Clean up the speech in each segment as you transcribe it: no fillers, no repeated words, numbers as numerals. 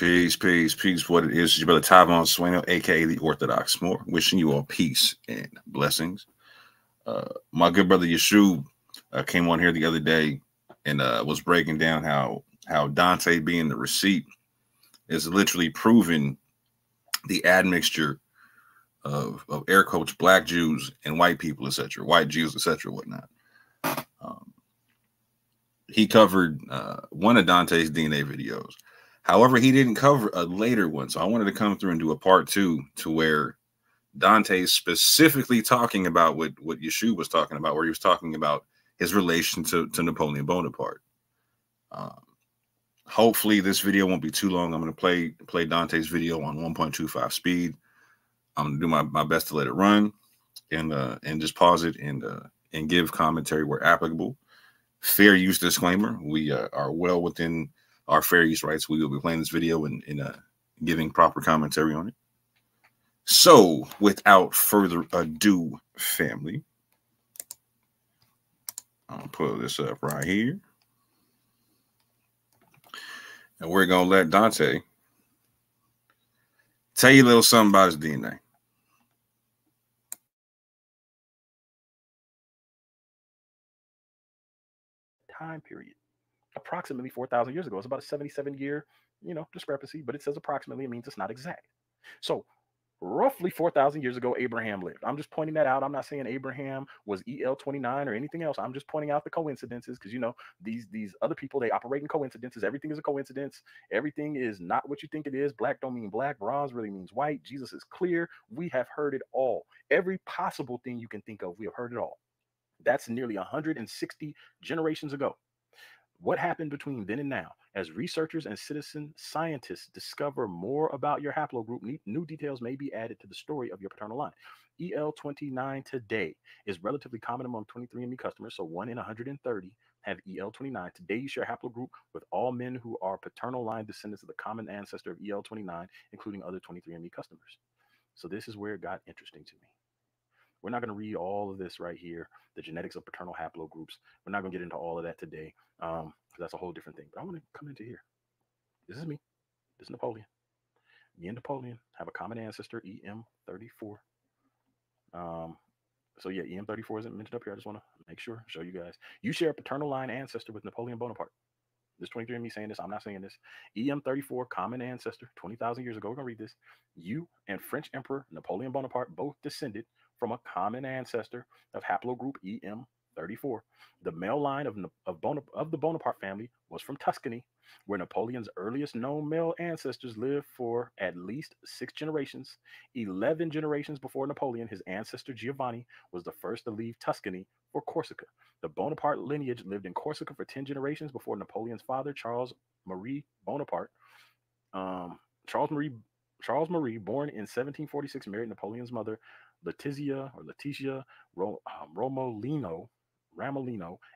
Peace, peace, peace. What it is, your brother Tavon Sueno, aka the Orthodox Moor, wishing you all peace and blessings. My good brother Yeshua came on here the other day and was breaking down how Dante being the receipt is literally proving the admixture of air quotes black Jews and white people, etc., white Jews, etc., whatnot. He covered one of Dante's DNA videos. However, he didn't cover a later one. So I wanted to come through and do a part two to where Dante is specifically talking about what Yeshua was talking about, where he was talking about his relation to Napoleon Bonaparte. Hopefully this video won't be too long. I'm going to play Dante's video on 1.25 speed. I'm going to do my best to let it run and just pause it and give commentary where applicable. Fair use disclaimer. We are well within our fair use rights. We will be playing this video and giving proper commentary on it. So, without further ado, family, I'll pull this up right here. And we're going to let Dante tell you a little something about his DNA. Time period. Approximately 4,000 years ago. It's about a 77-year, discrepancy, but it says approximately. It means it's not exact. So roughly 4,000 years ago, Abraham lived. I'm just pointing that out. I'm not saying Abraham was EL29 or anything else. I'm just pointing out the coincidences because, these other people, they operate in coincidences. Everything is a coincidence. Everything is not what you think it is. Black don't mean black. Bronze really means white. Jesus is clear. We have heard it all. Every possible thing you can think of, we have heard it all. That's nearly 160 generations ago. What happened between then and now? As researchers and citizen scientists discover more about your haplogroup, new details may be added to the story of your paternal line. EL29 today is relatively common among 23andMe customers, so 1 in 130 have EL29. Today, you share haplogroup with all men who are paternal line descendants of the common ancestor of EL29, including other 23andMe customers. So this is where it got interesting to me. We're not going to read all of this right here, the genetics of paternal haplogroups. We're not going to get into all of that today because that's a whole different thing. But I want to come into here. This is me. This is Napoleon. Me and Napoleon have a common ancestor, EM34. So yeah, EM34 isn't mentioned up here. I just want to make sure, show you guys. You share a paternal line ancestor with Napoleon Bonaparte. This 23andMe saying this. I'm not saying this. EM34, common ancestor, 20,000 years ago. We're going to read this. You and French Emperor Napoleon Bonaparte both descended from a common ancestor of haplogroup EM34. The male line of the Bonaparte family was from Tuscany, where Napoleon's earliest known male ancestors lived for at least 6 generations. 11 generations before Napoleon, his ancestor Giovanni was the first to leave Tuscany for Corsica. The Bonaparte lineage lived in Corsica for 10 generations before Napoleon's father, Charles Marie Bonaparte. Charles Marie, born in 1746, married Napoleon's mother, Letizia Ramolino,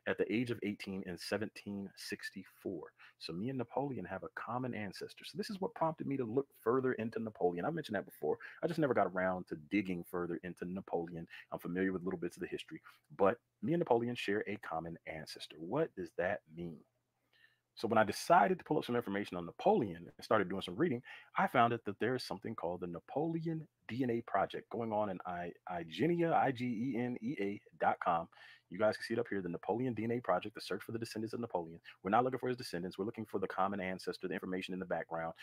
at the age of 18 in 1764. So me and Napoleon have a common ancestor. So this is what prompted me to look further into Napoleon. I mentioned that before. I just never got around to digging further into Napoleon. I'm familiar with little bits of the history, but me and Napoleon share a common ancestor. What does that mean? So when I decided to pull up some information on Napoleon and started doing some reading, I found out that there is something called the Napoleon DNA Project going on in IGENEA.com. You guys can see it up here, the Napoleon DNA Project, the search for the descendants of Napoleon. We're not looking for his descendants. We're looking for the common ancestor, the information in the background.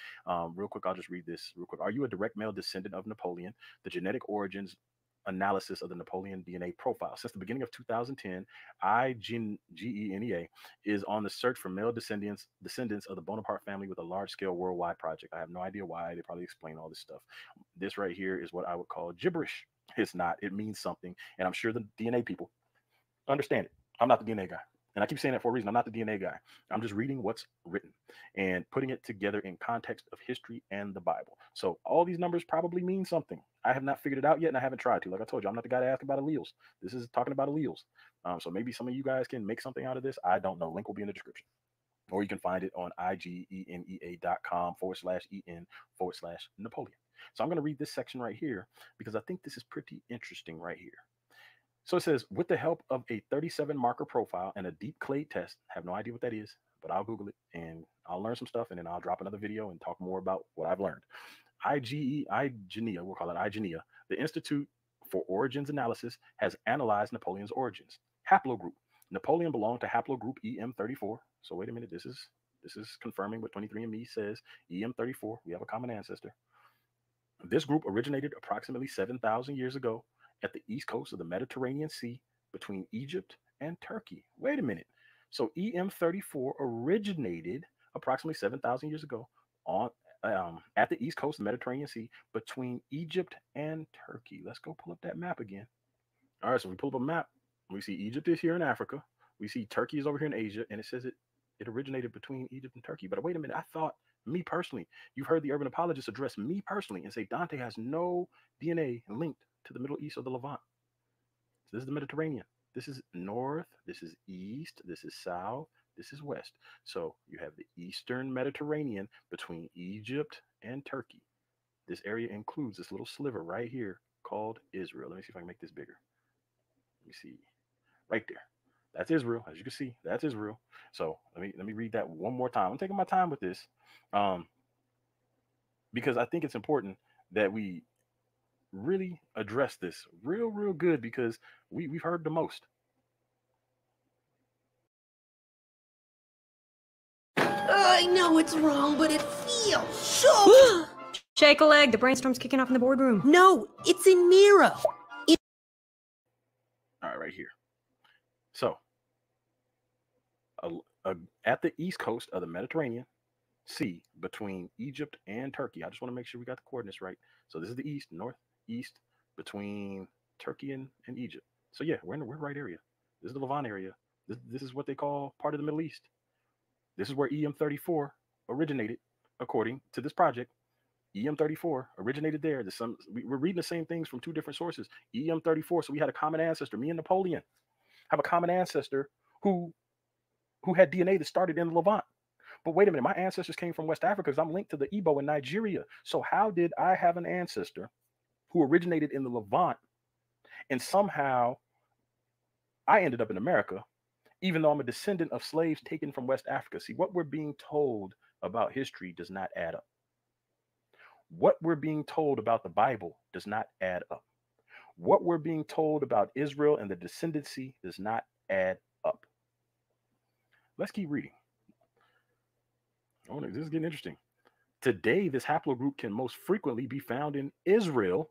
Real quick, I'll just read this real quick. Are you a direct male descendant of Napoleon? The genetic origins analysis of the Napoleon DNA profile. Since the beginning of 2010, IGENEA is on the search for male descendants of the Bonaparte family with a large-scale worldwide project. I have no idea why. They probably explain all this stuff. This right here is what I would call gibberish. It's not. It means something, and I'm sure the DNA people understand it. I'm not the DNA guy. And I keep saying that for a reason. I'm not the DNA guy. I'm just reading what's written and putting it together in context of history and the Bible. So all these numbers probably mean something. I have not figured it out yet, and I haven't tried to. Like I told you, I'm not the guy to ask about alleles. This is talking about alleles. So maybe some of you guys can make something out of this. I don't know. Link will be in the description. Or you can find it on IGENEA.com/EN/Napoleon. So I'm going to read this section right here because I think this is pretty interesting right here. So it says, with the help of a 37 marker profile and a deep clade test, have no idea what that is, but I'll Google it and I'll learn some stuff, and then I'll drop another video and talk more about what I've learned. IGEA, we'll call it IGEA, the Institute for Origins Analysis, has analyzed Napoleon's origins. Haplogroup. Napoleon belonged to haplogroup EM34. So wait a minute, this is confirming what 23andMe says. EM34, we have a common ancestor. This group originated approximately 7,000 years ago at the east coast of the Mediterranean Sea between Egypt and Turkey. Wait a minute. So EM34 originated approximately 7,000 years ago on at the east coast of the Mediterranean Sea between Egypt and Turkey. Let's go pull up that map again. All right, so we pull up a map. We see Egypt is here in Africa. We see Turkey is over here in Asia, and it says it originated between Egypt and Turkey. But wait a minute, I thought, me personally, you've heard the urban apologists address me personally and say Dante has no DNA linked to the Middle East or the Levant. So this is the Mediterranean. This is north, this is east, this is south, this is west. So you have the Eastern Mediterranean between Egypt and Turkey. This area includes this little sliver right here called Israel. Let me see if I can make this bigger. Let me see. Right there. That's Israel. As you can see, that's Israel. So let me read that one more time. I'm taking my time with this, because I think it's important that we really address this real good, because we've heard the most. I know it's wrong, but it feels so. Shake a leg. The brainstorm's kicking off in the boardroom. No, it's in Miro. All right, right here. So, at the east coast of the Mediterranean Sea between Egypt and Turkey. I just want to make sure we got the coordinates right. So this is the east, northeast between Turkey and Egypt. So yeah, we're in the right area. This is the Levant area. This is what they call part of the Middle East. This is where EM34 originated, according to this project. EM34 originated there. We're reading the same things from two different sources. EM34. So we had a common ancestor. Me and Napoleon have a common ancestor who had DNA that started in the Levant. But wait a minute, my ancestors came from West Africa because I'm linked to the Igbo in Nigeria. So how did I have an ancestor who originated in the Levant and somehow I ended up in America, even though I'm a descendant of slaves taken from West Africa? See, what we're being told about history does not add up. What we're being told about the Bible does not add up. What we're being told about Israel and the descendancy does not add up. Let's keep reading. Oh, this is getting interesting. Today, this haplogroup can most frequently be found in Israel.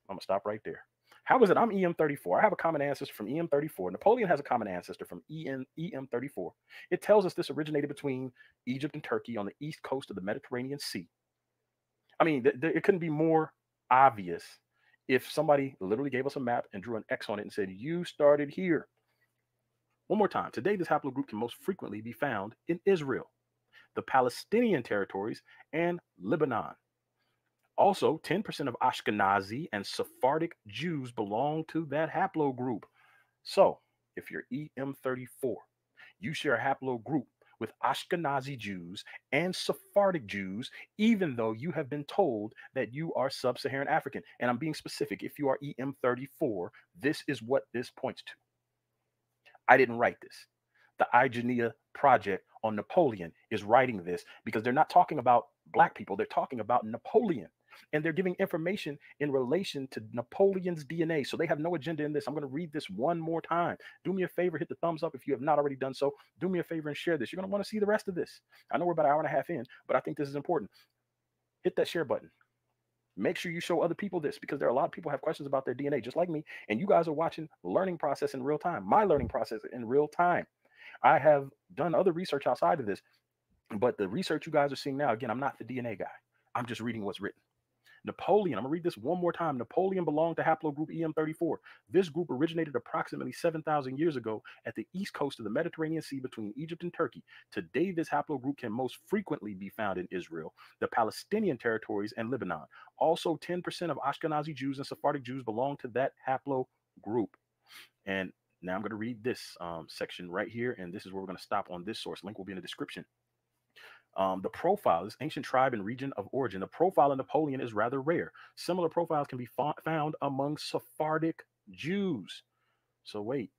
I'm going to stop right there. How is it? I'm EM34. I have a common ancestor from EM34. Napoleon has a common ancestor from EM34. It tells us this originated between Egypt and Turkey on the east coast of the Mediterranean Sea. I mean, it couldn't be more obvious if somebody literally gave us a map and drew an X on it and said, you started here. One more time. Today, this haplogroup can most frequently be found in Israel, the Palestinian territories, and Lebanon. Also, 10% of Ashkenazi and Sephardic Jews belong to that haplogroup. So, if you're EM34, you share a haplogroup with Ashkenazi Jews and Sephardic Jews, even though you have been told that you are sub-Saharan African. And I'm being specific. If you are EM34, this is what this points to. I didn't write this. The IGEA project on Napoleon is writing this because they're not talking about Black people. They're talking about Napoleon. And they're giving information in relation to Napoleon's DNA. So they have no agenda in this. I'm going to read this one more time. Do me a favor, hit the thumbs up if you have not already done so. Do me a favor and share this. You're going to want to see the rest of this. I know we're about an hour and a half in, but I think this is important. Hit that share button. Make sure you show other people this, because there are a lot of people who have questions about their DNA, just like me. And you guys are watching learning process in real time, my learning process in real time. I have done other research outside of this, but the research you guys are seeing now, again, I'm not the DNA guy. I'm just reading what's written. Napoleon, I'm going to read this one more time. Napoleon belonged to haplogroup EM34. This group originated approximately 7,000 years ago at the east coast of the Mediterranean Sea between Egypt and Turkey. Today, this haplogroup can most frequently be found in Israel, the Palestinian territories, and Lebanon. Also, 10% of Ashkenazi Jews and Sephardic Jews belong to that haplogroup. And now I'm going to read this section right here, and this is where we're going to stop on this source. Link will be in the description. The profile, this ancient tribe and region of origin, the profile of Napoleon is rather rare. Similar profiles can be found among Sephardic Jews. So wait,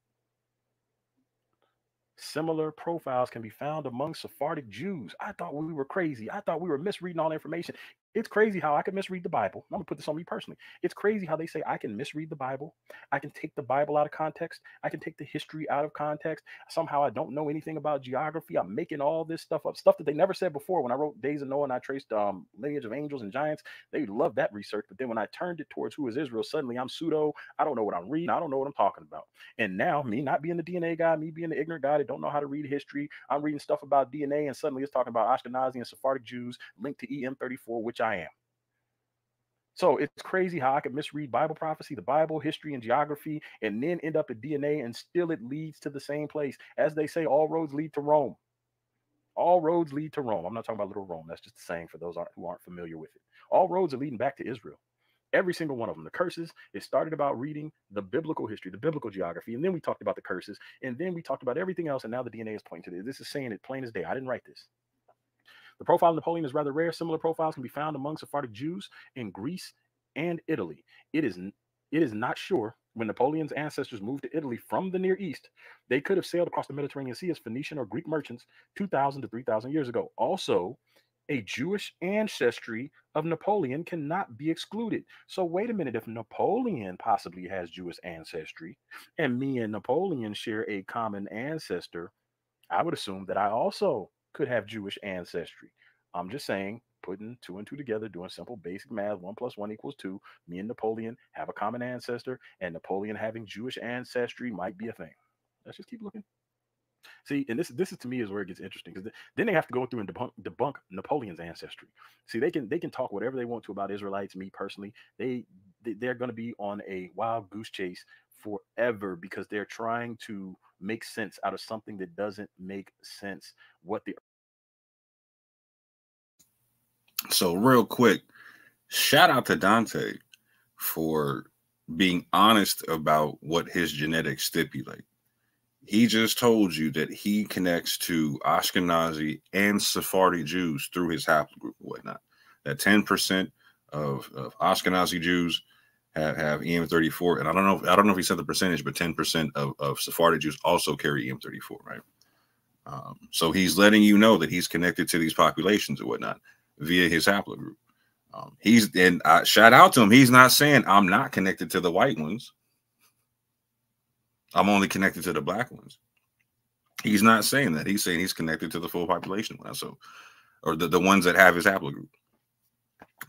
Similar profiles can be found among Sephardic Jews. I thought we were crazy. I thought we were misreading all the information. It's crazy how I can misread the Bible. I'm going to put this on me personally. It's crazy how they say I can misread the Bible. I can take the Bible out of context. I can take the history out of context. Somehow I don't know anything about geography. I'm making all this stuff up, stuff that they never said before. When I wrote Days of Noah and I traced lineage of angels and giants, they loved that research. But then when I turned it towards who is Israel, suddenly I'm pseudo. I don't know what I'm reading. I don't know what I'm talking about. And now, me not being the DNA guy, me being the ignorant guy that don't know how to read history, I'm reading stuff about DNA, and suddenly it's talking about Ashkenazi and Sephardic Jews linked to EM34, which I am. So it's crazy how I could misread Bible prophecy, the Bible, history, and geography, and then end up at DNA, and still it leads to the same place. As they say, all roads lead to Rome. All roads lead to Rome. I'm not talking about little Rome. That's just a saying for those who aren't familiar with it. All roads are leading back to Israel. Every single one of them. The curses, it started about reading the biblical history, the biblical geography, and then we talked about the curses, and then we talked about everything else, and now the DNA is pointing to this. This is saying it plain as day. I didn't write this. The profile of Napoleon is rather rare. Similar profiles can be found among Sephardic Jews in Greece and Italy. It is not sure when Napoleon's ancestors moved to Italy from the Near East, they could have sailed across the Mediterranean Sea as Phoenician or Greek merchants 2,000 to 3,000 years ago. Also, a Jewish ancestry of Napoleon cannot be excluded. So wait a minute, if Napoleon possibly has Jewish ancestry and me and Napoleon share a common ancestor, I would assume that I also could have Jewish ancestry. I'm just saying, putting two and two together, doing simple basic math, 1 + 1 = 2. Me and Napoleon have a common ancestor, and Napoleon having Jewish ancestry might be a thing. Let's just keep looking. See, and this is to me is where it gets interesting, because then they have to go through and debunk Napoleon's ancestry. See, they can talk whatever they want to about Israelites. Me personally, they're going to be on a wild goose chase forever, because they're trying to make sense out of something that doesn't make sense. So real quick, shout out to Dante for being honest about what his genetics stipulate. He just told you that he connects to Ashkenazi and Sephardi Jews through his haplogroup and whatnot. That 10% of Ashkenazi Jews have EM34, and I don't know if he said the percentage, but 10% of Sephardi Jews also carry EM34, right? So he's letting you know that he's connected to these populations and whatnot via his haplogroup. Shout out to him. He's not saying I'm not connected to the white ones. I'm only connected to the black ones. He's not saying that. He's saying he's connected to the full population. So, or the ones that have his haplogroup.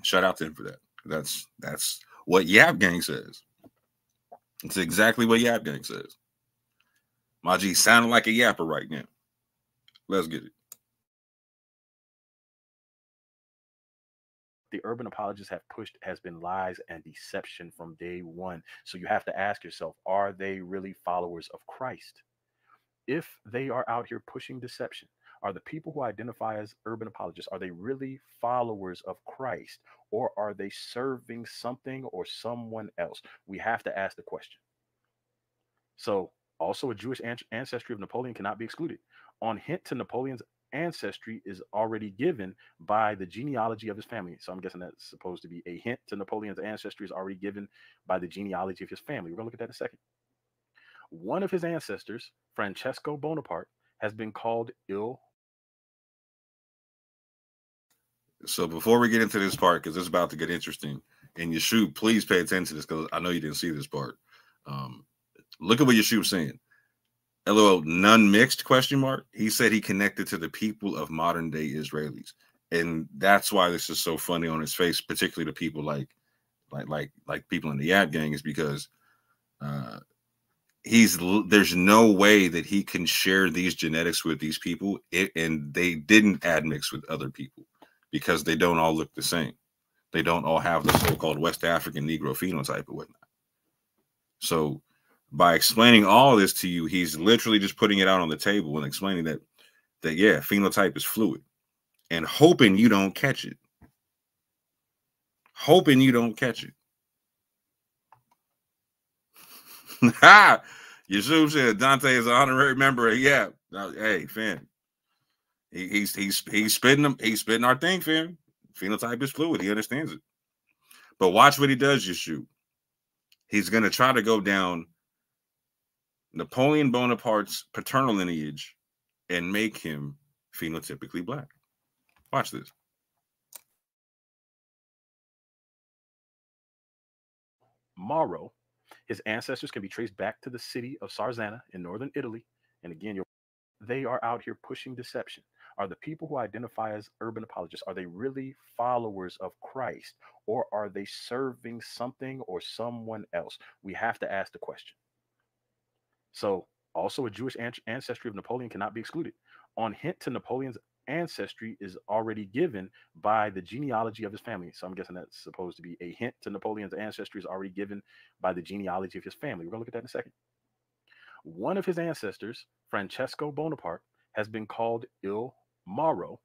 Shout out to him for that. That's what Yap Gang says. It's exactly what Yap Gang says. My G sounding like a yapper right now. Let's get it. The urban apologists have pushed has been lies and deception from day one. So you have to ask yourself, are they really followers of Christ? If they are out here pushing deception, are the people who identify as urban apologists, are they really followers of Christ, or are they serving something or someone else? We have to ask the question. So also, a Jewish ancestry of Napoleon cannot be excluded. On hint to Napoleon's ancestry is already given by the genealogy of his family. So I'm guessing that's supposed to be a hint to Napoleon's ancestry is already given by the genealogy of his family. We're going to look at that in a second. One of his ancestors, Francesco Bonaparte, has been called ill. So before we get into this part, because it's about to get interesting, and Yeshua, please pay attention to this, because I know you didn't see this part. Look at what Yeshua's saying. LOL, none mixed ? He said he connected to the people of modern day Israelis, and that's why this is so funny on his face, particularly to people like people in the Yap Gang, is because there's no way that he can share these genetics with these people, and they didn't admix with other people because they don't all look the same. They don't all have the so-called West African Negro phenotype or whatnot. So by explaining all this to you, he's literally just putting it out on the table and explaining that yeah, phenotype is fluid, and hoping you don't catch it. Hoping you don't catch it. Ha! Yeshua said Dante is an honorary member of Yap. Now, hey, fam. He's spitting our thing, fam. Phenotype is fluid. He understands it. But watch what he does, Yeshua. He's gonna try to go down Napoleon Bonaparte's paternal lineage and make him phenotypically black. Watch this. Mauro, his ancestors can be traced back to the city of Sarzana in northern Italy. And again, they are out here pushing deception. Are the people who identify as urban apologists, are they really followers of Christ, or are they serving something or someone else? We have to ask the question. So also a Jewish ancestry of Napoleon cannot be excluded. On hint to Napoleon's ancestry is already given by the genealogy of his family. So I'm guessing that's supposed to be a hint to Napoleon's ancestry is already given by the genealogy of his family. We're going to look at that in a second. One of his ancestors, Francesco Bonaparte, has been called Il Mauro.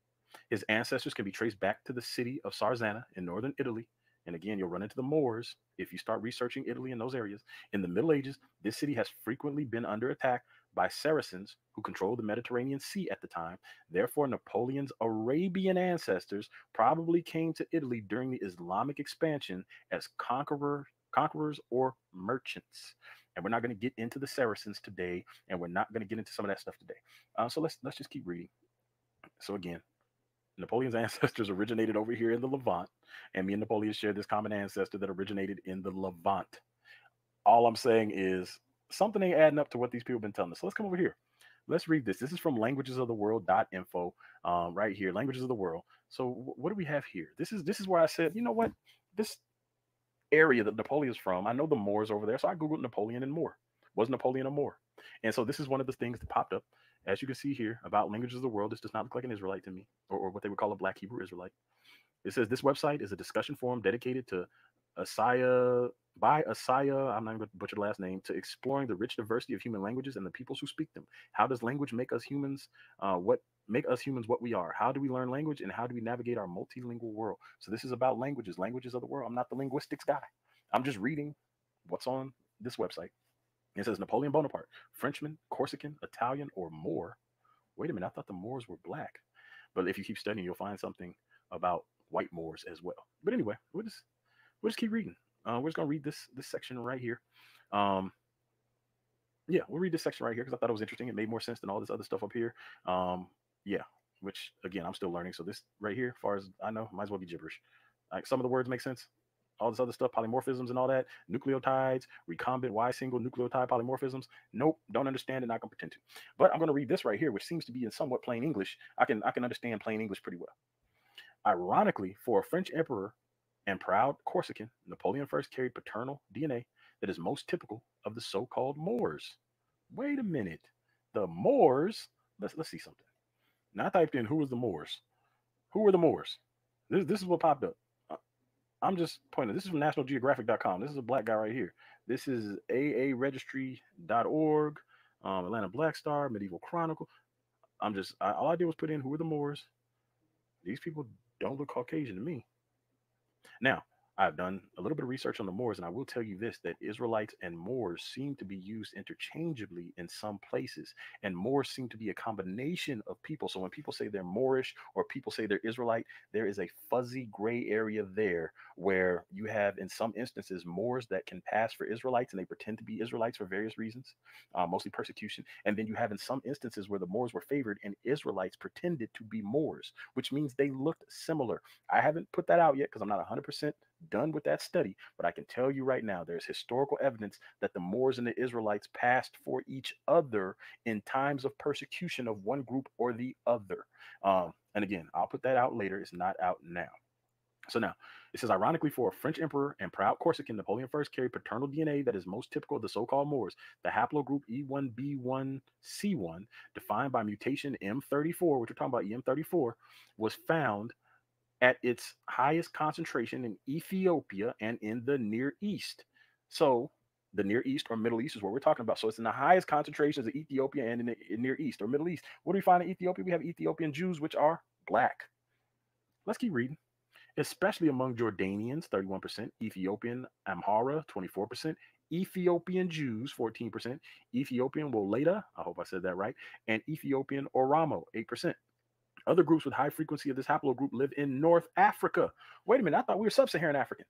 His ancestors can be traced back to the city of Sarzana in northern Italy. And again, you'll run into the Moors if you start researching Italy in those areas. In the Middle Ages, this city has frequently been under attack by Saracens who controlled the Mediterranean Sea at the time. Therefore, Napoleon's Arabian ancestors probably came to Italy during the Islamic expansion as conquerors or merchants. And we're not going to get into the Saracens today, and we're not going to get into some of that stuff today. So let's just keep reading. So again, Napoleon's ancestors originated over here in the Levant, and me and Napoleon shared this common ancestor that originated in the Levant. All I'm saying is something ain't adding up to what these people have been telling us. So let's come over here. Let's read this. This is from languagesoftheworld.info right here, Languages of the World. So what do we have here? This is where I said, you know what? This area that Napoleon's from, I know the Moors over there, so I Googled Napoleon and Moor. Was Napoleon a Moor? And so this is one of the things that popped up. As you can see here, about languages of the world. This does not look like an Israelite to me, or what they would call a Black Hebrew Israelite. It says this website is a discussion forum dedicated to Asaya, I'm not going to butcher the last name, to exploring the rich diversity of human languages and the peoples who speak them. How does language make us humans what we are? How do we learn language, and how do we navigate our multilingual world? So this is about languages of the world. I'm not the linguistics guy. I'm just reading what's on this website. It says Napoleon Bonaparte, Frenchman, Corsican, Italian, or Moor. Wait a minute, I thought the Moors were black. But if you keep studying, you'll find something about white Moors as well. But anyway, we'll just keep reading. We're just gonna read this section right here. Yeah, we'll read this section right here because I thought it was interesting. It made more sense than all this other stuff up here. Yeah, which again I'm still learning. So this right here, as far as I know, might as well be gibberish. Like some of the words make sense. All this other stuff, polymorphisms and all that, nucleotides, recombinant Y single nucleotide polymorphisms. Nope, don't understand it, not gonna pretend to. But I'm gonna read this right here, which seems to be in somewhat plain English. I can understand plain English pretty well. Ironically, for a French emperor and proud Corsican, Napoleon first carried paternal DNA that is most typical of the so-called Moors. Wait a minute, the Moors. Let's see something. Now I typed in who was the Moors. Who were the Moors? This is what popped up. I'm just pointing. This is from nationalgeographic.com. This is a black guy right here. This is aaregistry.org, Atlanta Black Star, Medieval Chronicle. All I did was put in who were the Moors. These people don't look Caucasian to me. Now, I've done a little bit of research on the Moors, and I will tell you this, that Israelites and Moors seem to be used interchangeably in some places, and Moors seem to be a combination of people. So when people say they're Moorish or people say they're Israelite, there is a fuzzy gray area there where you have, in some instances, Moors that can pass for Israelites, and they pretend to be Israelites for various reasons, mostly persecution. And then you have in some instances where the Moors were favored and Israelites pretended to be Moors, which means they looked similar. I haven't put that out yet because I'm not 100% done with that study, but I can tell you right now there's historical evidence that the Moors and the Israelites passed for each other in times of persecution of one group or the other. And again, I'll put that out later. It's not out now. So now it says, ironically, for a French emperor and proud Corsican, Napoleon first carried paternal DNA that is most typical of the so-called Moors. The haplogroup E1B1C1, defined by mutation M34, which we're talking about EM34, was found at its highest concentration in Ethiopia and in the Near East. So the Near East or Middle East is what we're talking about. So it's in the highest concentrations of Ethiopia and in the Near East or Middle East. What do we find in Ethiopia? We have Ethiopian Jews, which are black. Let's keep reading. Especially among Jordanians, 31%, Ethiopian Amhara, 24%, Ethiopian Jews, 14%, Ethiopian Woleda, I hope I said that right, and Ethiopian Oromo, 8%. Other groups with high frequency of this haplogroup live in North Africa. Wait a minute, I thought we were sub-Saharan African.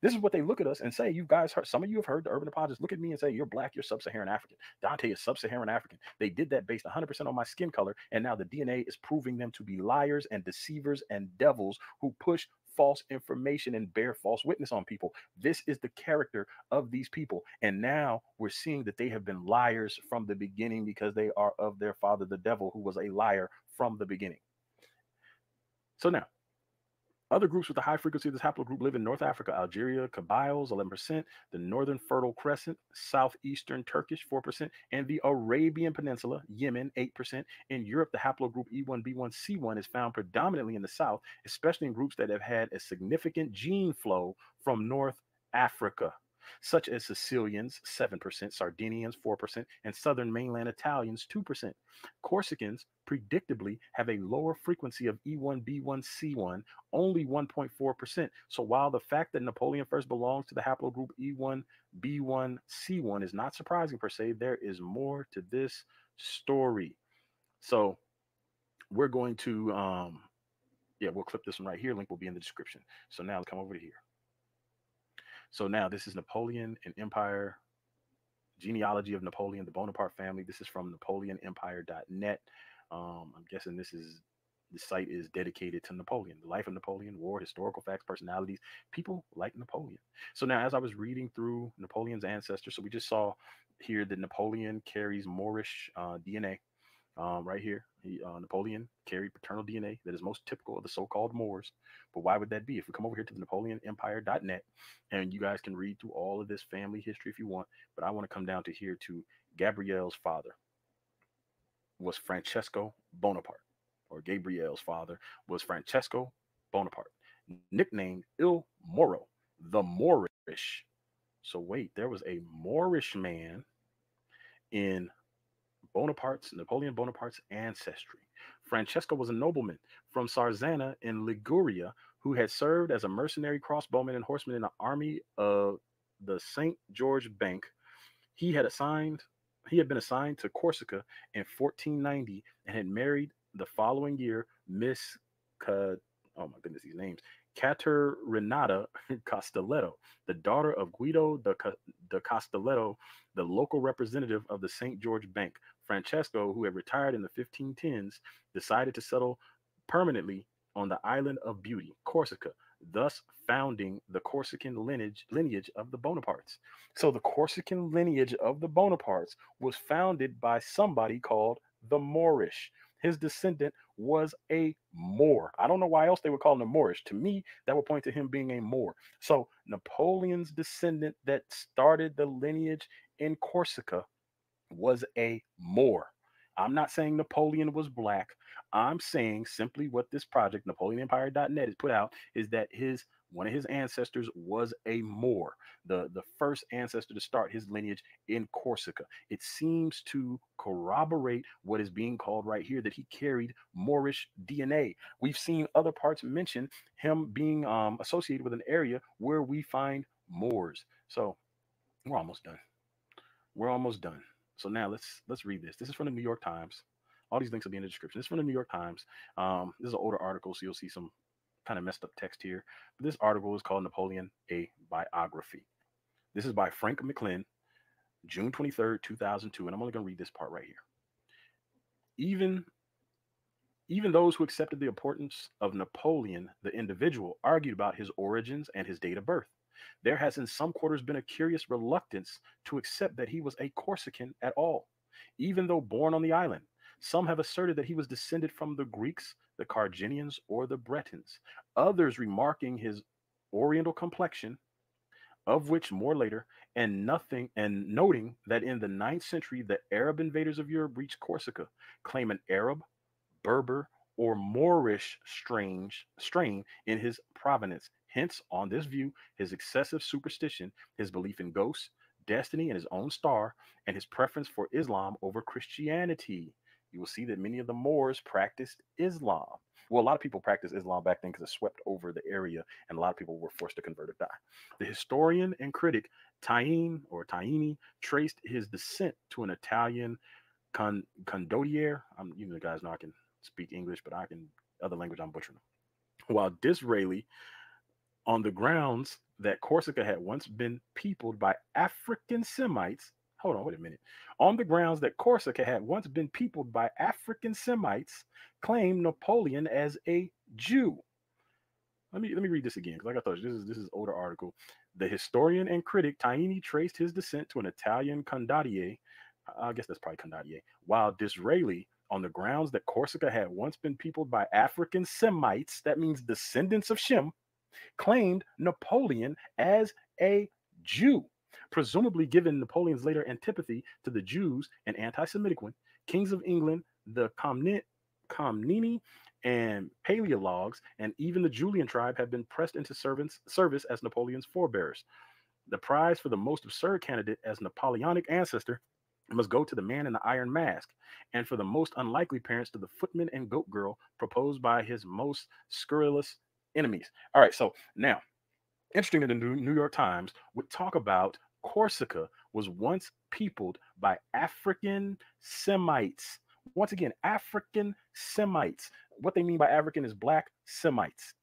This is what they look at us and say. You guys heard, some of you have heard the urban apologists look at me and say, you're black, you're sub-Saharan African. Dante is sub-Saharan African. They did that based 100% on my skin color, and now the DNA is proving them to be liars and deceivers and devils who push false information and bear false witness on people. This is the character of these people. And now we're seeing that they have been liars from the beginning because they are of their father, the devil, who was a liar from the beginning. So now, other groups with a high frequency of this haplogroup live in North Africa: Algeria, Kabyles, 11%, the Northern Fertile Crescent, Southeastern Turkish, 4%, and the Arabian Peninsula, Yemen, 8%. In Europe, the haplogroup E1B1C1 is found predominantly in the South, especially in groups that have had a significant gene flow from North Africa, such as Sicilians, 7%, Sardinians, 4%, and Southern mainland Italians, 2%. Corsicans, predictably, have a lower frequency of E1B1C1, only 1.4%. So while the fact that Napoleon first belongs to the haplogroup E1B1C1 is not surprising per se, there is more to this story. So we're going to, we'll clip this one right here. Link will be in the description. So now come over to here. So now this is Napoleon and Empire, genealogy of Napoleon, the Bonaparte family. This is from NapoleonEmpire.net. I'm guessing the site is dedicated to Napoleon, the life of Napoleon, war, historical facts, personalities, people like Napoleon. So now, as I was reading through Napoleon's ancestors, so we just saw here that Napoleon carries Moorish DNA. Right here, Napoleon carried paternal DNA that is most typical of the so-called Moors. But why would that be? If we come over here to the NapoleonEmpire.net, and you guys can read through all of this family history if you want, but I want to come down to here to Gabrielle's father was Francesco Bonaparte, or Gabrielle's father was Francesco Bonaparte, nicknamed Il Moro, the Moorish. So wait, there was a Moorish man in Napoleon Bonaparte's ancestry. Francesco was a nobleman from Sarzana in Liguria who had served as a mercenary crossbowman and horseman in the army of the St. George Bank. He had been assigned to Corsica in 1490 and had married the following year Miss oh my goodness, these names. Caterina Castelletto, the daughter of Guido de Castelletto, the local representative of the St. George Bank. Francesco, who had retired in the 1510s, decided to settle permanently on the island of Beauty, Corsica, thus founding the Corsican lineage of the Bonapartes. So the Corsican lineage of the Bonapartes was founded by somebody called the Moorish. His descendant was a Moor. I don't know why else they would call him a Moorish. To me, that would point to him being a Moor. So Napoleon's descendant that started the lineage in Corsica was a Moor. I'm not saying Napoleon was black. I'm saying simply what this project, NapoleonEmpire.net, has put out is that one of his ancestors was a Moor, the first ancestor to start his lineage in Corsica. It seems to corroborate what is being called right here, that he carried Moorish DNA. We've seen other parts mention him being associated with an area where we find Moors. So we're almost done. We're almost done. So now let's read this. This is from the New York Times. All these links will be in the description. This is from the New York Times. This is an older article, so you'll see some kind of messed up text here. But this article is called Napoleon, a Biography. This is by Frank McLean, June 23rd, 2002. And I'm only going to read this part right here. Even those who accepted the importance of Napoleon, the individual, argued about his origins and his date of birth. There has in some quarters been a curious reluctance to accept that he was a Corsican at all, even though born on the island. Some have asserted that he was descended from the Greeks, the Carginians, or the Bretons. Others remarking his oriental complexion, of which more later, and noting that in the 9th century the Arab invaders of Europe reached Corsica, claim an Arab, Berber, or Moorish strain in his provenance. Hence, on this view, his excessive superstition, his belief in ghosts, destiny, and his own star, and his preference for Islam over Christianity. You will see that many of the Moors practiced Islam. Well, a lot of people practiced Islam back then because it swept over the area, and a lot of people were forced to convert or die. The historian and critic Taini traced his descent to an Italian condottiere. You guys know I can speak English, but other language I'm butchering them. While Disraeli On the grounds that Corsica had once been peopled by African Semites. Hold on, wait a minute. On the grounds that Corsica had once been peopled by African Semites, claimed Napoleon as a Jew. Let me read this again because, like I told you, this is older article. The historian and critic Taini traced his descent to an Italian condottiere. I guess that's probably condottiere. While Disraeli, on the grounds that Corsica had once been peopled by African Semites, that means descendants of Shem, claimed Napoleon as a Jew. Presumably, given Napoleon's later antipathy to the Jews, an anti Semitic one, kings of England, the Comneni and Paleologues, and even the Julian tribe have been pressed into service as Napoleon's forebears. The prize for the most absurd candidate as Napoleonic ancestor must go to the man in the iron mask, and for the most unlikely parents to the footman and goat girl proposed by his most scurrilous enemies. All right, so now, interesting that the New York Times would talk about Corsica was once peopled by African Semites. Once again, African Semites. What they mean by African is black Semites.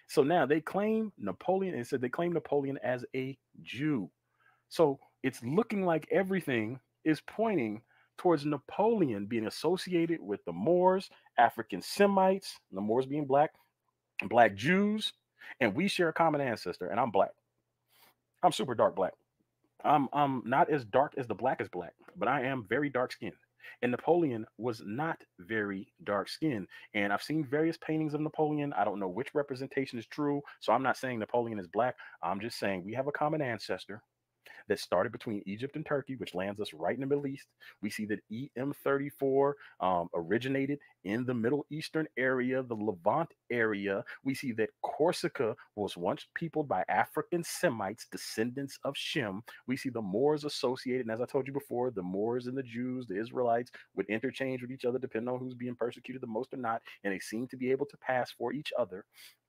So now they claim Napoleon and said they claim Napoleon as a Jew. So it's looking like everything is pointing towards Napoleon being associated with the Moors, African Semites, the Moors being black Jews, and we share a common ancestor. And I'm black. I'm super dark black. I'm not as dark as the blackest black, but I am very dark skinned. And Napoleon was not very dark skinned. And I've seen various paintings of Napoleon. I don't know which representation is true. So I'm not saying Napoleon is black. I'm just saying we have a common ancestor that started between Egypt and Turkey, which lands us right in the Middle East. We see that EM34 originated in the Middle Eastern area, the Levant area. We see that Corsica was once peopled by African Semites, descendants of Shem. We see the Moors associated, and as I told you before, the Moors and the Jews, the Israelites, would interchange with each other depending on who's being persecuted the most or not, and they seem to be able to pass for each other.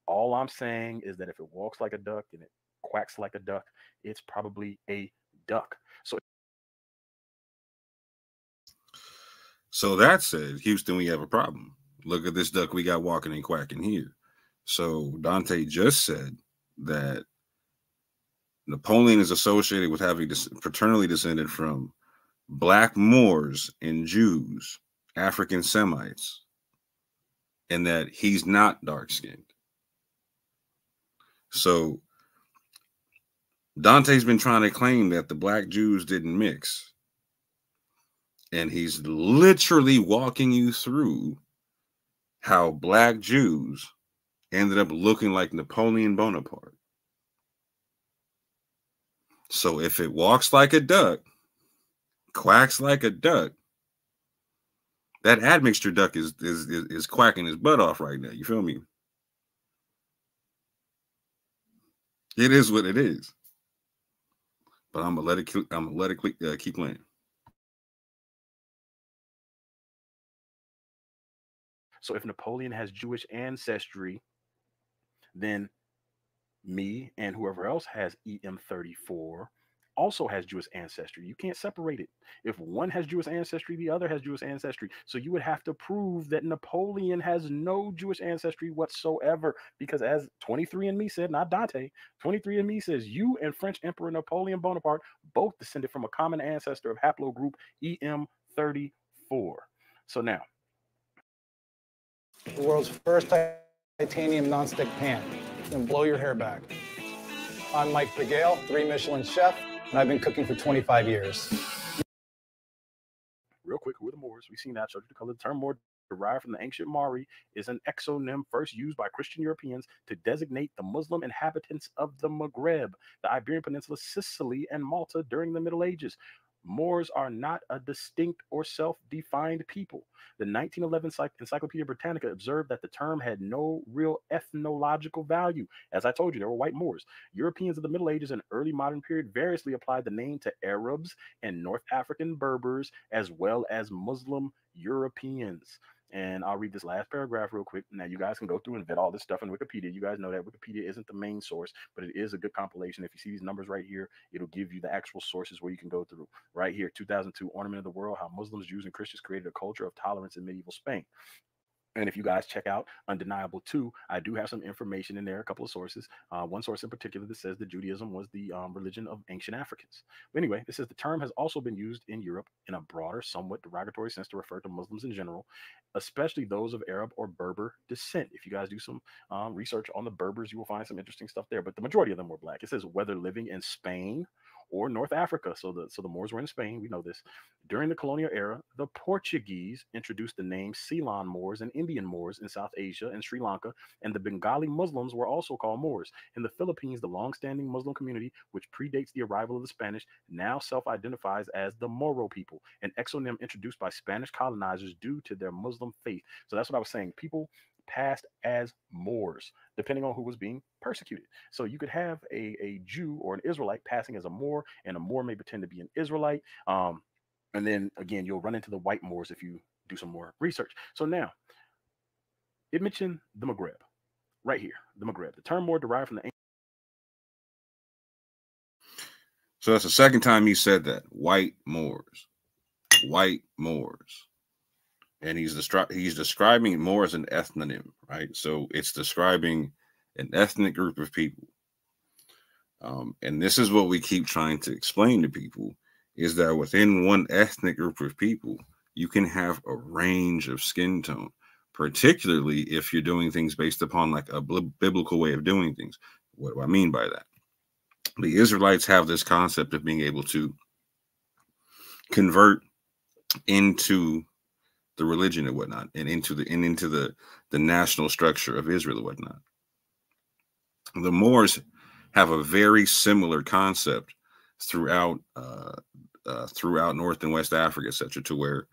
All I'm saying is that if it walks like a duck and it quacks like a duck, it's probably a duck. So that said, Houston, we have a problem. Look at this duck we got walking and quacking here. So Dante just said that Napoleon is associated with having paternally descended from black Moors and Jews, African Semites, and that he's not dark-skinned. So Dante's been trying to claim that the black Jews didn't mix. And he's literally walking you through how black Jews ended up looking like Napoleon Bonaparte. So if it walks like a duck, quacks like a duck, that admixture duck is quacking his butt off right now. You feel me? It is what it is. But I'm gonna let it keep playing. So if Napoleon has Jewish ancestry, then me and whoever else has EM34 also has Jewish ancestry. You can't separate it. If one has Jewish ancestry, the other has Jewish ancestry. So you would have to prove that Napoleon has no Jewish ancestry whatsoever, because as 23andMe said, not Dante, 23andMe says you and French Emperor Napoleon Bonaparte both descended from a common ancestor of haplogroup EM34. So now, the world's first titanium nonstick pan. It's gonna blow your hair back. I'm Mike Begale, 3 Michelin chef, and I've been cooking for 25 years. Real quick, who are the Moors? We've seen that. Showed you the color. The term Moor, derived from the ancient Mari, is an exonym first used by Christian Europeans to designate the Muslim inhabitants of the Maghreb, the Iberian Peninsula, Sicily, and Malta during the Middle Ages. Moors are not a distinct or self-defined people. The 1911 Encyclopedia Britannica observed that the term had no real ethnological value. As I told you, there were white Moors. Europeans of the Middle Ages and early modern period variously applied the name to Arabs and North African Berbers, as well as Muslim Europeans. And I'll read this last paragraph real quick. Now, you guys can go through and vet all this stuff in Wikipedia. You guys know that Wikipedia isn't the main source, but it is a good compilation. If you see these numbers right here, it'll give you the actual sources where you can go through. Right here, 2002, Ornament of the World, How Muslims, Jews, and Christians Created a Culture of Tolerance in Medieval Spain. And if you guys check out Undeniable 2, I do have some information in there, a couple of sources. One source in particular that says that Judaism was the religion of ancient Africans. But anyway, it says the term has also been used in Europe in a broader, somewhat derogatory sense to refer to Muslims in general, especially those of Arab or Berber descent. If you guys do some research on the Berbers, you will find some interesting stuff there. But the majority of them were black. It says whether living in Spain or North Africa. So the Moors were in Spain. We know this. During the colonial era, the Portuguese introduced the name Ceylon Moors and Indian Moors in South Asia and Sri Lanka, and the Bengali Muslims were also called Moors. In the Philippines, the long-standing Muslim community, which predates the arrival of the Spanish, now self-identifies as the Moro people, an exonym introduced by Spanish colonizers due to their Muslim faith. So that's what I was saying. People passed as Moors, depending on who was being persecuted. So you could have a Jew or an Israelite passing as a Moor, and a Moor may pretend to be an Israelite. And then again, you'll run into the white Moors if you do some more research. So now, it mentioned the Maghreb right here, the Maghreb. The term Moor derived from the ancient. So that's the second time he said that. White Moors. White Moors. And he's describing Moor as an ethnonym, right? So it's describing an ethnic group of people. And this is what we keep trying to explain to people, is that within one ethnic group of people, you can have a range of skin tone, particularly if you're doing things based upon like a biblical way of doing things. What do I mean by that? The Israelites have this concept of being able to convert into the religion and whatnot, and into the national structure of Israel and whatnot. The Moors have a very similar concept throughout North and West Africa, etc., to where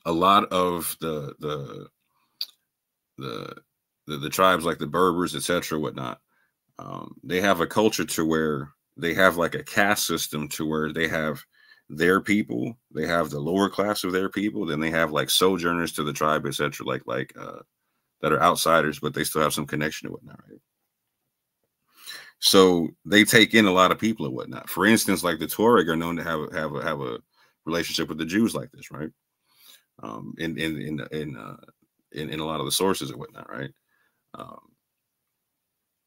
a lot of the tribes like the Berbers, etc., whatnot, they have a culture to where they have like a caste system to where they have their people, they have the lower class of their people, then they have like sojourners to the tribe, etc., like that are outsiders, but they still have some connection and whatnot, right? So they take in a lot of people and whatnot. For instance, like the Tuareg are known to have a relationship with the Jews like this, right? In a lot of the sources and whatnot, right?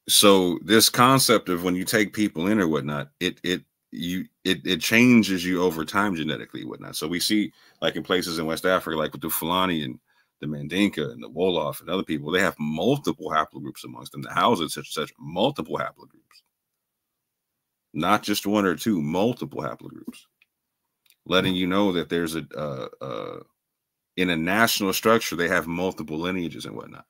So this concept of when you take people in or whatnot, it changes you over time genetically and whatnot. So we see like in places in West Africa, like with the Fulani and the Mandinka and the Wolof and other people, they have multiple haplogroups amongst them. The Hausas, such multiple haplogroups, not just one or two, multiple haplogroups, letting you know that there's in a national structure, they have multiple lineages and whatnot.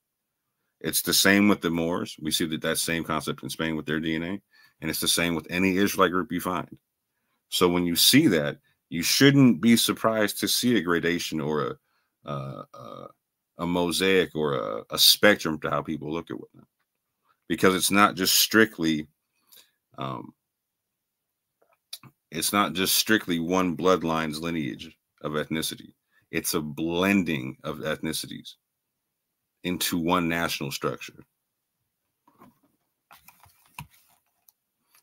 It's the same with the Moors. We see that same concept in Spain with their DNA, and it's the same with any Israelite group you find. So when you see that, you shouldn't be surprised to see a gradation or a mosaic or a spectrum to how people look at whatnot, because it's not just strictly one bloodline's lineage of ethnicity. It's a blending of ethnicities into one national structure.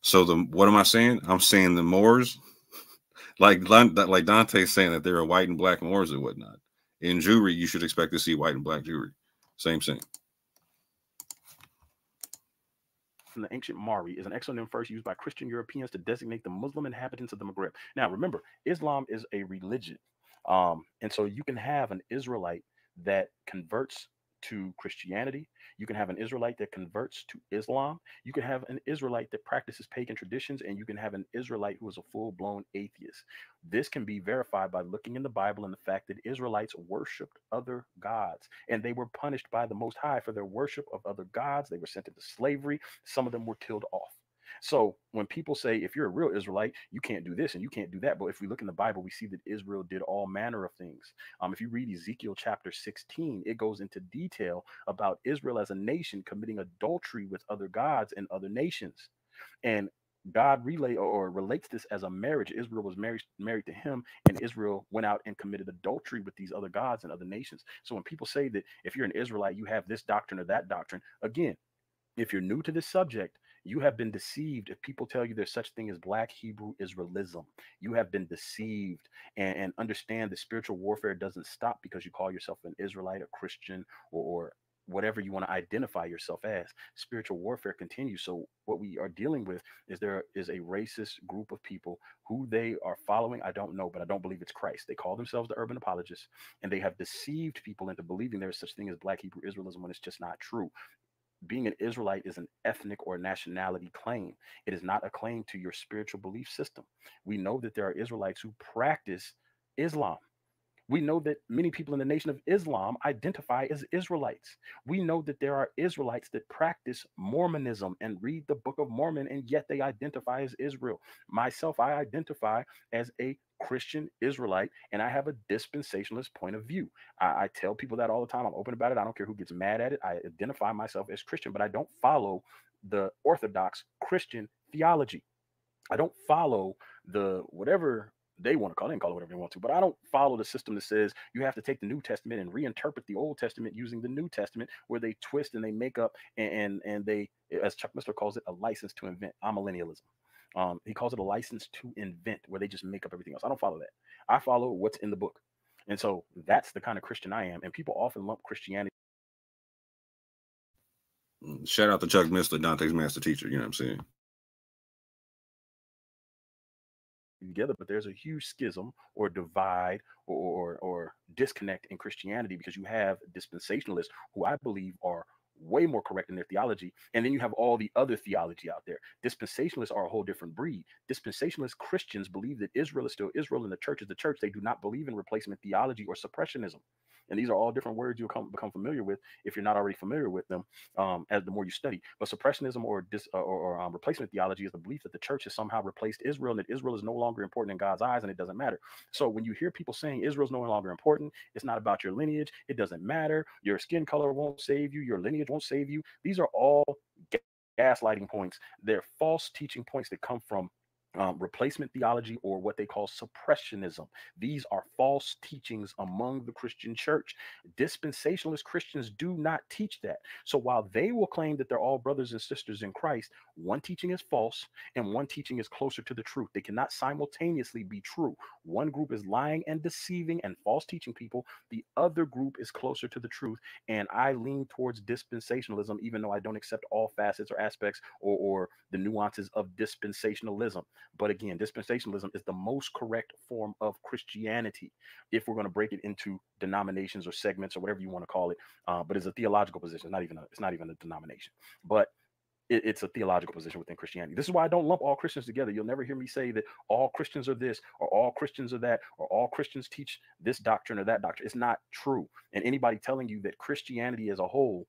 So what am I saying? I'm saying the Moors, like Dante saying that there are white and black Moors and whatnot. In Jewry, you should expect to see white and black Jewry. Same thing. From the ancient Mari is an exonym first used by Christian Europeans to designate the Muslim inhabitants of the Maghreb. Now, remember, Islam is a religion. And so you can have an Israelite that converts to Christianity. You can have an Israelite that converts to Islam. You can have an Israelite that practices pagan traditions, and you can have an Israelite who is a full-blown atheist. This can be verified by looking in the Bible and the fact that Israelites worshiped other gods, and they were punished by the Most High for their worship of other gods. They were sent into slavery. Some of them were killed off. So when people say, if you're a real Israelite, you can't do this and you can't do that. But if we look in the Bible, we see that Israel did all manner of things. If you read Ezekiel chapter 16, it goes into detail about Israel as a nation committing adultery with other gods and other nations. And God relates this as a marriage. Israel was married to him, and Israel went out and committed adultery with these other gods and other nations. So when people say that if you're an Israelite, you have this doctrine or that doctrine, again, if you're new to this subject, You have been deceived if people tell you there's such thing as Black Hebrew Israelism. You have been deceived, and understand that spiritual warfare doesn't stop because you call yourself an Israelite, a Christian, or whatever you want to identify yourself as. Spiritual warfare continues. So what we are dealing with is there is a racist group of people who they are following. I don't know, but I don't believe it's Christ. They call themselves the urban apologists, and they have deceived people into believing there is such thing as Black Hebrew Israelism when it's just not true. Being an Israelite is an ethnic or nationality claim. It is not a claim to your spiritual belief system. We know that there are Israelites who practice Islam. We know that many people in the Nation of Islam identify as Israelites. We know that there are Israelites that practice Mormonism and read the Book of Mormon, and yet they identify as Israel. Myself, I identify as a Christian Israelite, and I have a dispensationalist point of view. I tell people that all the time. I'm open about it. I don't care who gets mad at it. I identify myself as Christian, but I don't follow the Orthodox Christian theology. I don't follow the whatever they want to call it, and call it whatever they want to, but I don't follow the system that says you have to take the New Testament and reinterpret the Old Testament using the New Testament, where they twist and they make up and they, as Chuck Missler calls it, a license to invent. Amillennialism. He calls it a license to invent, where they just make up everything else. I don't follow that. I follow what's in the book. And so that's the kind of Christian I am. And people often lump Christianity. Shout out to Chuck Missler, Dante's master teacher. You know what I'm saying? Together, but there's a huge schism or divide or disconnect in Christianity, because you have dispensationalists who I believe are way more correct in their theology, and then you have all the other theology out there. Dispensationalists are a whole different breed. Dispensationalist Christians believe that Israel is still Israel and the church is the church. They do not believe in replacement theology or suppressionism. And these are all different words you'll become familiar with if you're not already familiar with them, as the more you study. But suppressionism or replacement theology is the belief that the church has somehow replaced Israel, and that Israel is no longer important in God's eyes, and it doesn't matter. So when you hear people saying Israel's no longer important, it's not about your lineage, it doesn't matter, your skin color won't save you, your lineage won't save you. These are all gaslighting points. They're false teaching points that come from replacement theology or what they call suppressionism. These are false teachings among the Christian church. Dispensationalist Christians do not teach that. So while they will claim that they're all brothers and sisters in Christ, one teaching is false and one teaching is closer to the truth. They cannot simultaneously be true. One group is lying and deceiving and false teaching people. The other group is closer to the truth. And I lean towards dispensationalism, even though I don't accept all facets or aspects or the nuances of dispensationalism. But again, dispensationalism is the most correct form of Christianity, if we're going to break it into denominations or segments or whatever you want to call it. But it's a theological position. It's not even a denomination, but it's a theological position within Christianity. This is why I don't lump all Christians together. You'll never hear me say that all Christians are this or all Christians are that or all Christians teach this doctrine or that doctrine. It's not true. And anybody telling you that Christianity as a whole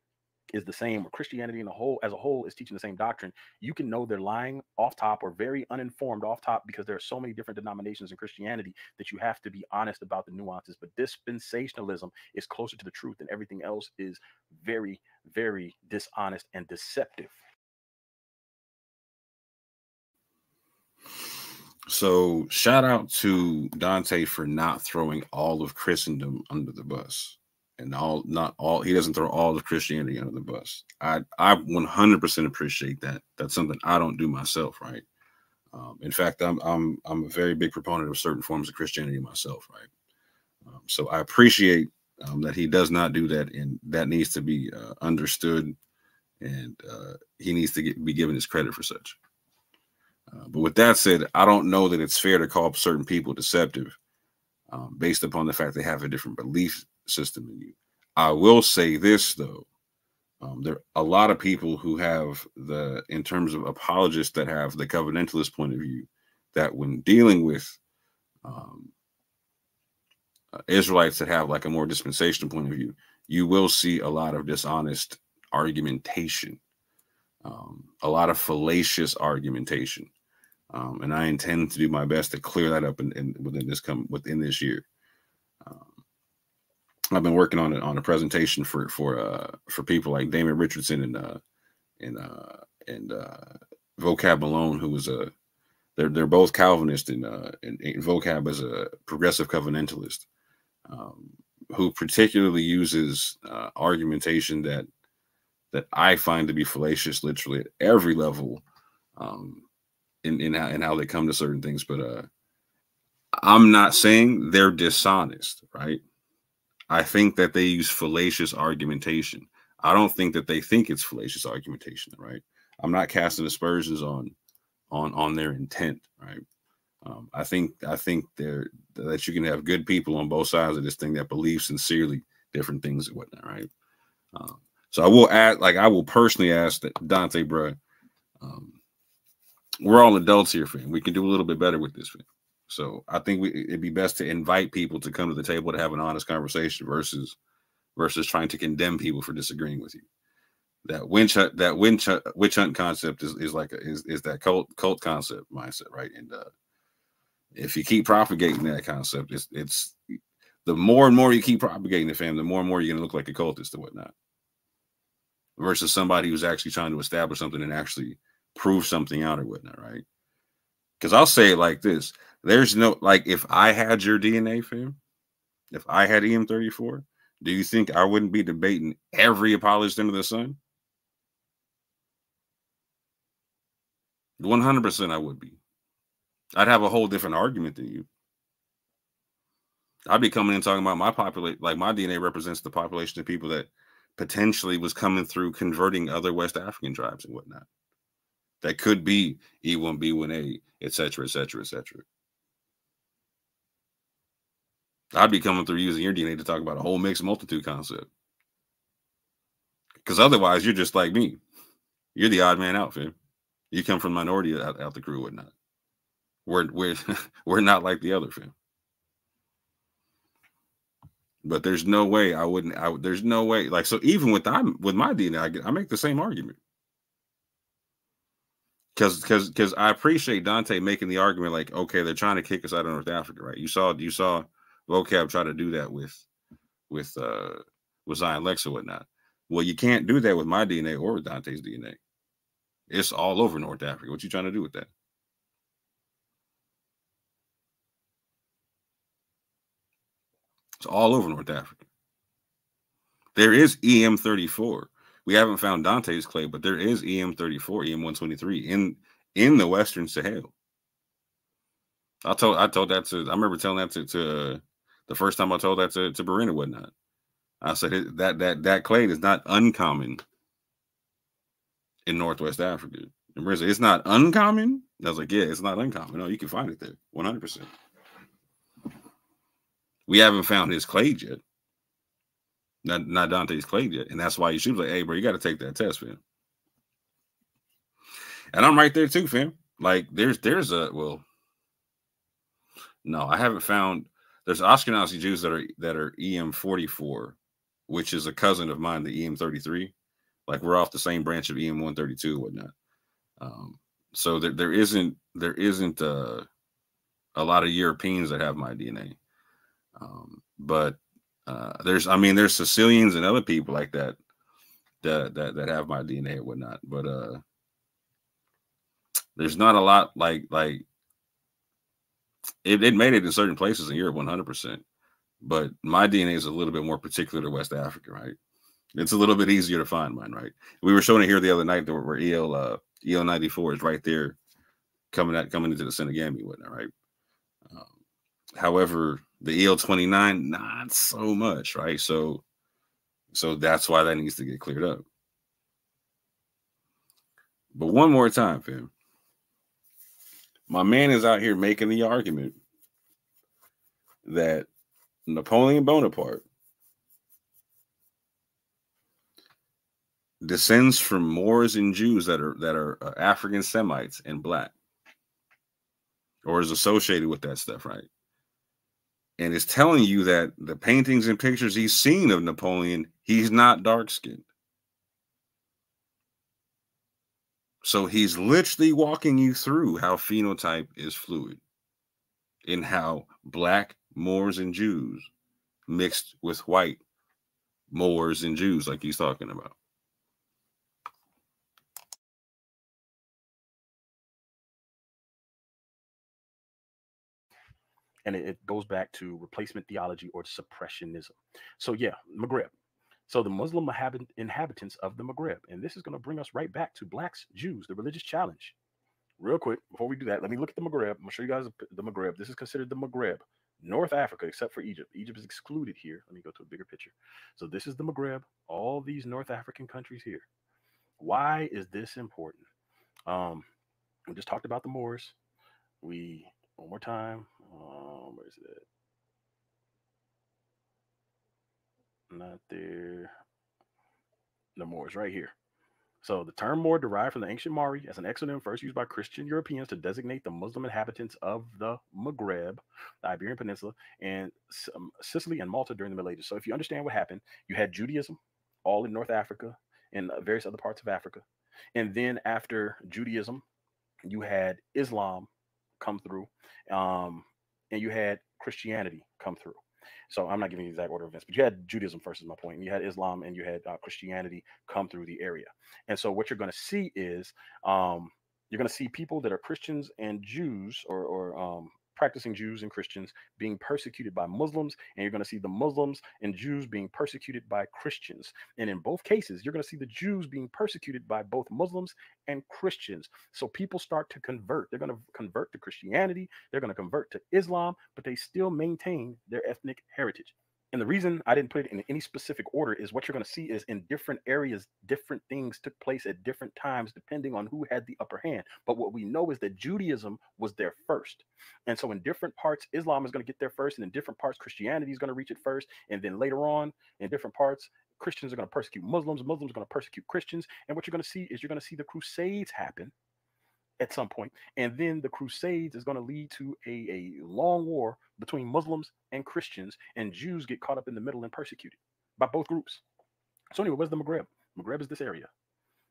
is the same, or Christianity in a whole as a whole is teaching the same doctrine, you can know they're lying off top or very uninformed off top, because there are so many different denominations in Christianity that you have to be honest about the nuances. But dispensationalism is closer to the truth, and everything else is very, very dishonest and deceptive. So shout out to Dante for not throwing all of Christendom under the bus. And he doesn't throw all of Christianity under the bus. I 100% appreciate that. That's something I don't do myself, right? In fact, I'm a very big proponent of certain forms of Christianity myself, right? So I appreciate that he does not do that, and that needs to be understood, and he needs to be given his credit for such. But with that said, I don't know that it's fair to call certain people deceptive based upon the fact they have a different belief system than you. I will say this though, there are a lot of people who have in terms of apologists that have the covenantalist point of view, that when dealing with Israelites that have like a more dispensational point of view, you will see a lot of dishonest argumentation, a lot of fallacious argumentation. And I intend to do my best to clear that up within this year. I've been working on a presentation for people like Damon Richardson and Vocab Malone, who was they're both Calvinist, and Vocab is a progressive covenantalist, who particularly uses argumentation that that I find to be fallacious, literally at every level, in how they come to certain things. But I'm not saying they're dishonest, right? I think that they use fallacious argumentation. I don't think that they think it's fallacious argumentation, right? I'm not casting aspersions on their intent, right? I think that you can have good people on both sides of this thing that believe sincerely different things and whatnot, right? So I will personally ask that Dante, bro, we're all adults here, fam. We can do a little bit better with this, fam. So I think it'd be best to invite people to come to the table to have an honest conversation versus trying to condemn people for disagreeing with you. That witch hunt concept is like is that cult concept mindset, right? And if you keep propagating that concept, it's the more and more you keep propagating the fam, the more and more you're gonna look like a cultist and whatnot. Versus somebody who's actually trying to establish something and actually prove something out or whatnot, right? Because I'll say it like this: there's no, like, if I had your DNA, fam, if I had EM34, do you think I wouldn't be debating every apologist under the sun? 100% I would be. I'd have a whole different argument than you. I'd be coming in talking about my population, like my DNA represents the population of people that potentially was coming through converting other West African tribes and whatnot. That could be E1, B1A, etc., etc., etc. I'd be coming through using your DNA to talk about a whole mixed multitude concept. Because otherwise, you're just like me. You're the odd man out, fam. You come from minority out the crew, whatnot. We're not like the other, fam. But there's no way I wouldn't. There's no way. Like, so even with my DNA, I make the same argument. Because I appreciate Dante making the argument, like, okay, they're trying to kick us out of North Africa, right? You saw Vocab try to do that with Zion Lex or whatnot. Well, you can't do that with my DNA or with Dante's DNA. It's all over North Africa. What you trying to do with that? It's all over North Africa. There is EM34. We haven't found Dante's clay, but there is EM34, EM123 in the Western Sahel. I told that to. I remember telling that to the first time I told that to Barin and whatnot. I said that clay is not uncommon in Northwest Africa. And Barin said, it's not uncommon. I was like, yeah, it's not uncommon. No, you can find it there, 100%. We haven't found his clay yet. Not Dante's clay yet. And that's why she was like, hey, bro, you got to take that test, fam. And I'm right there too, fam. Like, there's no, I haven't found. There's Ashkenazi Jews that are EM44, which is a cousin of mine, the EM33. Like, we're off the same branch of EM132 and whatnot. So there isn't a lot of Europeans that have my DNA. But there's Sicilians and other people like that have my DNA and whatnot. But there's not a lot like it made it in certain places in Europe 100%. But my DNA is a little bit more particular to West Africa, right? It's a little bit easier to find mine, right? We were showing it here the other night where EL94 is right there coming into the Senegambia and whatnot, right? However, the EL29, not so much, right? So that's why that needs to get cleared up. But one more time, fam. My man is out here making the argument that Napoleon Bonaparte descends from Moors and Jews that are African Semites and black, or is associated with that stuff, right? And it's telling you that the paintings and pictures he's seen of Napoleon, he's not dark-skinned. So he's literally walking you through how phenotype is fluid and how black Moors and Jews mixed with white Moors and Jews, like he's talking about. And it goes back to replacement theology or suppressionism. So yeah, McGrib, So the Muslim inhabitants of the Maghreb, and this is going to bring us right back to blacks, Jews, the religious challenge. Real quick, before we do that, let me look at the Maghreb. I'm going to show you guys the Maghreb. This is considered the Maghreb, North Africa, except for Egypt. Egypt is excluded here. Let me go to a bigger picture. So this is the Maghreb, all these North African countries here. Why is this important? We just talked about the Moors. One more time. Where is it at? Not there. The Moors right here. So the term Moor derived from the ancient Mari as an exonym first used by Christian Europeans to designate the Muslim inhabitants of the Maghreb, the Iberian Peninsula, and Sicily and Malta during the Middle Ages. So if you understand what happened, you had Judaism all in North Africa and various other parts of Africa. And then after Judaism, you had Islam come through, and you had Christianity come through. So I'm not giving you the exact order of events, but you had Judaism first, is my point. And you had Islam and you had Christianity come through the area. And so what you're going to see is you're going to see people that are Christians and Jews or practicing Jews and Christians being persecuted by Muslims, and you're going to see the Muslims and Jews being persecuted by Christians. And in both cases, you're going to see the Jews being persecuted by both Muslims and Christians. So people start to convert. They're going to convert to Christianity. They're going to convert to Islam, but they still maintain their ethnic heritage. And the reason I didn't put it in any specific order is what you're going to see is in different areas, different things took place at different times, depending on who had the upper hand. But what we know is that Judaism was there first. And so in different parts, Islam is going to get there first. And in different parts, Christianity is going to reach it first. And then later on, in different parts, Christians are going to persecute Muslims. Muslims are going to persecute Christians. And what you're going to see is you're going to see the Crusades happen at some point. And then the Crusades is going to lead to a long war between Muslims and Christians, and Jews get caught up in the middle and persecuted by both groups. So anyway, where's the Maghreb? Maghreb is this area.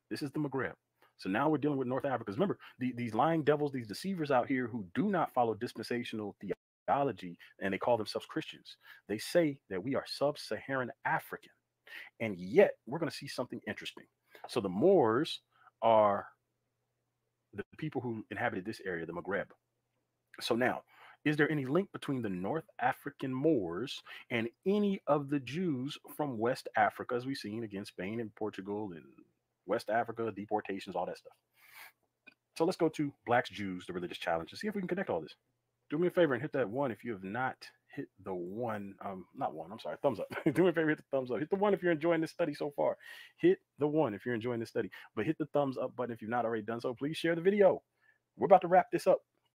This is the Maghreb. So now we're dealing with North Africa. Because remember, these lying devils, these deceivers out here who do not follow dispensational theology, and they call themselves Christians. They say that we are sub-Saharan African. And yet we're going to see something interesting. So the Moors are the people who inhabited this area, the Maghreb. So now, is there any link between the North African Moors and any of the Jews from West Africa, as we've seen again, Spain and Portugal and West Africa, deportations, all that stuff? So let's go to Blacks, Jews, the religious challenge, and see if we can connect all this. Do me a favor and hit that one if you have not hit the one, thumbs up. Do me a favor, hit the thumbs up. Hit the one if you're enjoying this study so far. Hit the one if you're enjoying this study. But hit the thumbs up button if you've not already done so. Please share the video. We're about to wrap this up.